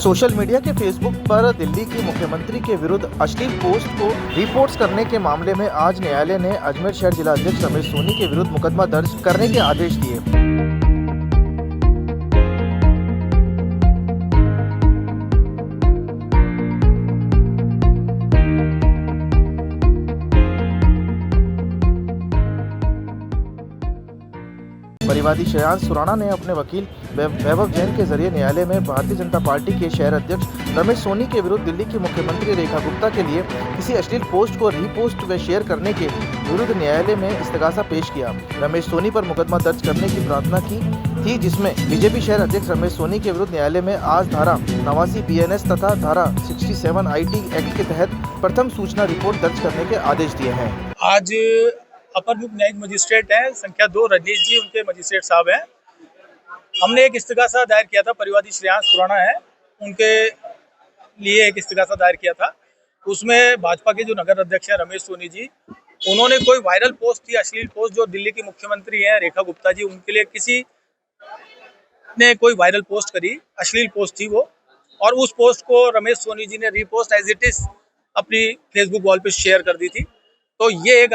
Social media के Facebook पर दिल्ली की मुख्यमंत्री के विरुद्ध अश्लील पोस्ट को रीपोस्ट करने के मामले में आज न्यायालय ने अजमेर शहर जिलाध्यक्ष रमेश सोनी के विरुद्ध मुकदमा दर्ज करने के आदेश दिए। परिवादी श्रेयांश सुराणा ने अपने वकील वैभव जैन के जरिए न्यायालय में भारतीय जनता पार्टी के शहर अध्यक्ष रमेश सोनी के विरुद्ध दिल्ली की मुख्यमंत्री रेखा गुप्ता के लिए किसी अश्लील पोस्ट को रीपोस्ट व शेयर करने के विरुद्ध न्यायालय में इस्तगासा पेश किया। रमेश सोनी पर मुकदमा दर्ज करने की प्रार्थना की थी, जिसमें बीजेपी शहर अध्यक्ष रमेश सोनी के विरुद्ध न्यायालय में आज धारा 89 BNS तथा धारा 67 IT एक्ट के तहत प्रथम सूचना रिपोर्ट दर्ज करने के आदेश दिए हैं। आज अपर मुख्य न्यायिक मजिस्ट्रेट हैं संख्या 2 रजनीश जी, उनके मजिस्ट्रेट साहब हैं। हमने एक इस्तगासा दायर किया था, परिवादी श्रेयांश सुराणा है, उनके लिए एक इस्तगासा दायर किया था। उसमें भाजपा के जो नगर अध्यक्ष हैं रमेश सोनी जी, उन्होंने कोई वायरल पोस्ट थी, अश्लील पोस्ट, जो दिल्ली की मुख्यमंत्री हैं रेखा गुप्ता जी, उनके लिए किसी ने कोई वायरल पोस्ट करी, अश्लील पोस्ट थी वो, और उस पोस्ट को रमेश सोनी जी ने रीपोस्ट एज इट इज अपनी फेसबुक वॉल पे शेयर कर दी थी। तो ये एक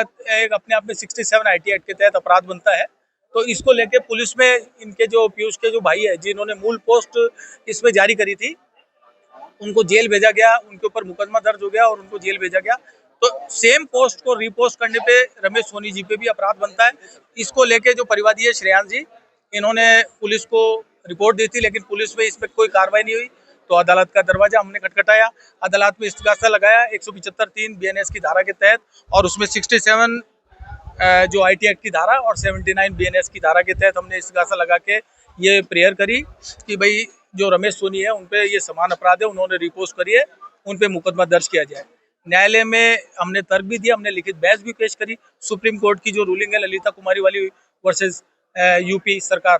अपने आप में 67 IT एक्ट के तहत अपराध बनता है। तो इसको लेके पुलिस में इनके जो पीयूष के जो भाई है, जिन्होंने मूल पोस्ट इसमें जारी करी थी, उनको जेल भेजा गया, उनके ऊपर मुकदमा दर्ज हो गया और उनको जेल भेजा गया। तो सेम पोस्ट को रीपोस्ट करने पे रमेश सोनी जी पे भी अपराध बनता है। इसको लेके जो परिवादी है श्रेयांश जी, इन्होंने पुलिस को रिपोर्ट दी थी, लेकिन पुलिस में इस पर कोई कार्रवाई नहीं हुई। तो अदालत का दरवाजा हमने खटखटाया, अदालत में इस्तगासा लगाया 175(3) BNS की धारा के तहत, और उसमें 67 जो IT एक्ट की धारा और 79 BNS की धारा के तहत हमने इस्तगासा लगा के ये प्रेयर करी कि भाई जो रमेश सोनी है उन पे ये समान अपराध है, उन्होंने रिपोस्ट करी है, उन पे मुकदमा दर्ज किया जाए। न्यायालय में हमने तर्क भी दिया, हमने लिखित बहस भी पेश करी। सुप्रीम कोर्ट की जो रूलिंग है ललिता कुमारी वाली वर्सेस यूपी सरकार,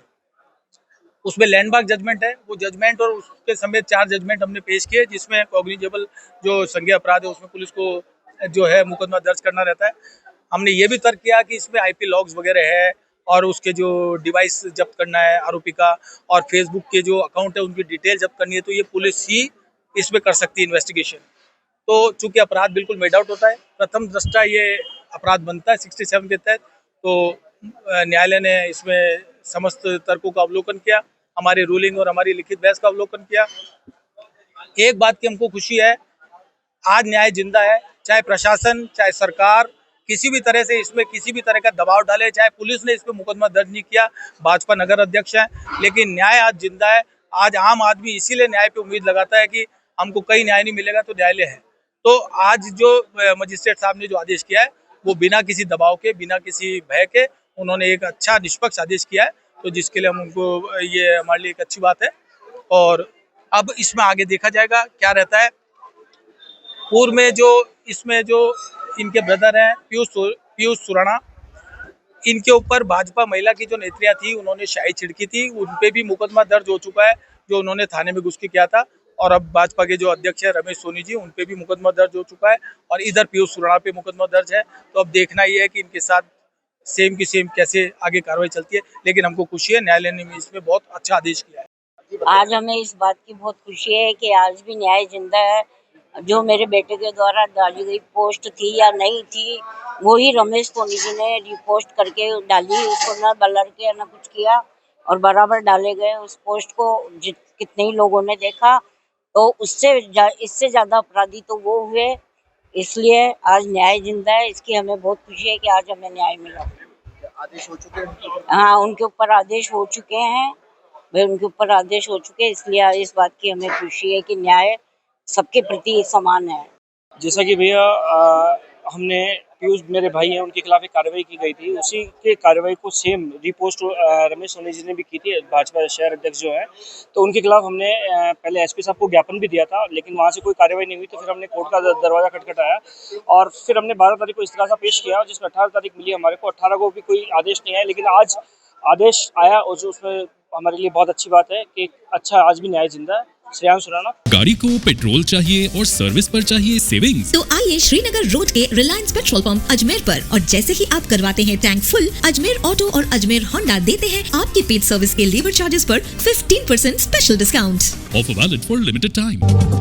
उसमें लैंडमार्क जजमेंट है, वो जजमेंट और उसके समेत 4 जजमेंट हमने पेश किए, जिसमें कॉग्निजेबल जो संज्ञेय अपराध है उसमें पुलिस को जो है मुकदमा दर्ज करना रहता है। हमने ये भी तर्क किया कि इसमें IP लॉग्स वगैरह है और उसके जो डिवाइस जब्त करना है आरोपी का, और फेसबुक के जो अकाउंट है उनकी डिटेल जब्त करनी है, तो ये पुलिस ही इसमें कर सकती है इन्वेस्टिगेशन। तो चूंकि अपराध बिल्कुल मेड आउट होता है, प्रथम दृष्टया ये अपराध बनता है 67 के तहत, तो न्यायालय ने इसमें समस्त तर्कों का अवलोकन किया, हमारी रूलिंग और हमारी लिखित बहस का अवलोकन किया। एक बात की हमको खुशी है, आज न्याय जिंदा है। चाहे प्रशासन, चाहे सरकार किसी भी तरह से इसमें किसी भी तरह का दबाव डाले, चाहे पुलिस ने इस पर मुकदमा दर्ज नहीं किया, भाजपा नगर अध्यक्ष है, लेकिन न्याय आज जिंदा है। आज आम आदमी इसीलिए न्याय पे उम्मीद लगाता है कि हमको कहीं न्याय नहीं मिलेगा तो न्यायालय है। तो आज जो मजिस्ट्रेट साहब ने जो आदेश किया है, वो बिना किसी दबाव के, बिना किसी भय के, उन्होंने एक अच्छा निष्पक्ष आदेश किया है, तो जिसके लिए हम उनको, ये हमारे लिए एक अच्छी बात है। और अब इसमें आगे देखा जाएगा क्या रहता है। पूर्व में जो इसमें जो इनके ब्रदर हैं पीयूष सुराणा, इनके ऊपर भाजपा महिला की जो नेत्रियां थी, उन्होंने शाही छिड़की थी, उन पे भी मुकदमा दर्ज हो चुका है, जो उन्होंने थाने में घुस के किया था। और अब भाजपा के जो अध्यक्ष है रमेश सोनी जी, उन पे भी मुकदमा दर्ज हो चुका है, और इधर पीयूष सुराणा पे मुकदमा दर्ज है। तो अब देखना ये है कि इनके साथ सेम की सेम कैसे आगे कार्रवाई चलती है। लेकिन हमको खुशी है, न्यायालय ने इसमें बहुत अच्छा आदेश किया है। आज हमें इस बात की बहुत खुशी है कि आज भी न्याय जिंदा है। जो मेरे बेटे के द्वारा डाली गई पोस्ट थी या नहीं थी, वो ही रमेश सोनी जी ने रिपोस्ट करके डाली, उसको ना ब्लर किया ना कुछ किया, और बराबर डाले गए उस पोस्ट को। कितने ही लोगों ने देखा, तो इससे ज्यादा अपराधी तो वो हुए। इसलिए आज न्याय जिंदा है, इसकी हमें बहुत खुशी है कि आज हमें न्याय मिला। आदेश हो चुके हैं? हाँ, उनके ऊपर आदेश हो चुके हैं, उनके ऊपर आदेश हो चुके हैं। इसलिए इस बात की हमें खुशी है कि न्याय सबके प्रति समान है। जैसा कि भैया हमने पीयूष मेरे भाई हैं, उनके खिलाफ एक कार्रवाई की गई थी, उसी के कार्रवाई को सेम रिपोस्ट रमेश सोनी जी ने भी की थी, भाजपा शहर अध्यक्ष जो है। तो उनके खिलाफ हमने पहले SP साहब को ज्ञापन भी दिया था, लेकिन वहाँ से कोई कार्रवाई नहीं हुई। तो फिर हमने कोर्ट का दरवाजा खटखटाया, और फिर हमने 12 तारीख को इस्तगासा पेश किया, जिसमें 18 तारीख मिली हमारे को। 18 को भी कोई आदेश नहीं आया, लेकिन आज आदेश आया, और जो उसमें हमारे लिए बहुत अच्छी बात है कि अच्छा आज भी न्याय जिंदा है। श्रेयांश सुराना। गाड़ी को पेट्रोल चाहिए और सर्विस पर चाहिए सेविंग्स, तो आइए श्रीनगर रोड के रिलायंस पेट्रोल पंप अजमेर पर, और जैसे ही आप करवाते हैं टैंक फुल, अजमेर ऑटो और अजमेर होंडा देते हैं आपकी पेड सर्विस के लेबर चार्जेस पर 15% special discount. Offer valid for limited time.